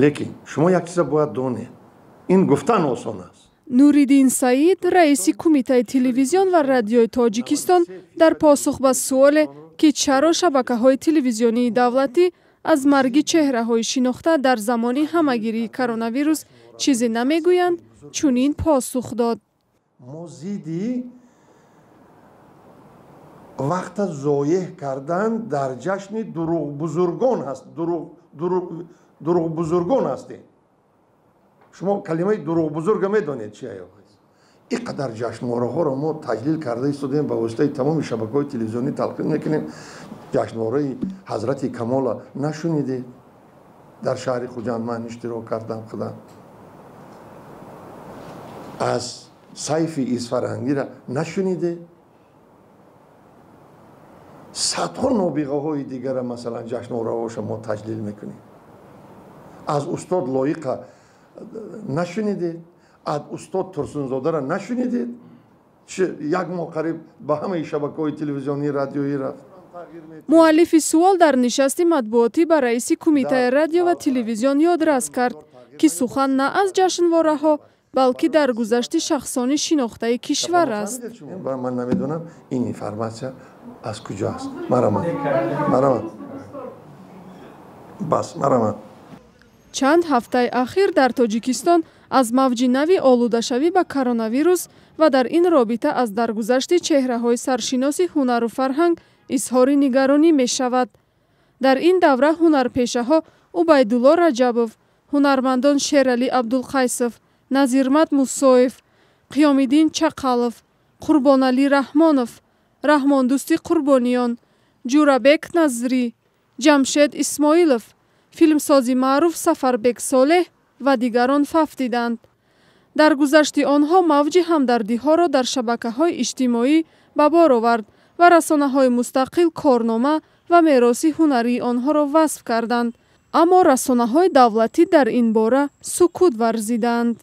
лекин шумо як чиза бояд донед, ин гуфтан осон аст. Нуриддин Саид, раиси кумитаи телевизион ва радиои Тоҷикистон, дар посух ба суоле ки чаро шабакаҳои телевизионии давлатӣ аз марги чеҳраҳои шинохта дар замони ҳамагирии коронавирус чизе намегӯянд, чунин посух дод. мо зидди вақта зоеҳ кардан дар ҷашни дурӯғбузургон ҳастем. шумо калимаи дурӯғбузурга медонед чи аёғиз? ин қадар ҷашнвораҳоро мо таҷлил карда истодем ба воситаи тамоми шабакаҳои телевизионӣ талқин мекунем. ҷашнвораи ҳазрати камола нашунидед? дар шаҳри хуҷанд ман иштирок кардам худам. аз сайфи исфарангира нашунидед? садҳо нобиғаҳои дигара масалан ҷашнвораҳоша мо таҷлил мекунем. аз устод лоиқа нашунидед? аз устод турсунзодара нашунидед? як моҳ қариб ба ҳамаи шабакаҳои телевизионӣ радиоӣ рафт. муаллифи суол дар нишасти матбуотӣ ба раиси кумитаи радио ва телевизион ёдрас кард ки сухан на аз ҷашнвораҳо, балки дар гузашти шахсони шинохтаи кишвар аст. ман намедонам ин информатсия аз куҷо аст. марамад. бас марамад. чанд ҳафтаи ахир дар Тоҷикистон аз мавҷи нави олудашавӣ ба коронавирус ва дар ин робита аз даргузашти чеҳраҳои саршиноси ҳунару фарҳанг изҳори нигаронӣ мешавад. дар ин давра ҳунарпешаҳо Убайдулло Раҷабов, ҳунармандон Шералӣ Абдулқайсов, Назирмат Мусоев, Қиёмиддин Чақалов, Қурбоналӣ Раҳмонов, Раҳмондӯсти Қурбониён, Ҷурабек Назрӣ, Ҷамшед Исмоилов, филмсози маъруф Сафарбек Солеҳ ва дигарон фафтиданд. дар гузашти онҳо мавҷи ҳамдардиҳоро дар шабакаҳои иҷтимоӣ ба бор овард ва расонаҳои мустақил корнома ва мероси ҳунарии онҳоро васф карданд. аммо расонаҳои давлатӣ дар ин бора сукут варзиданд.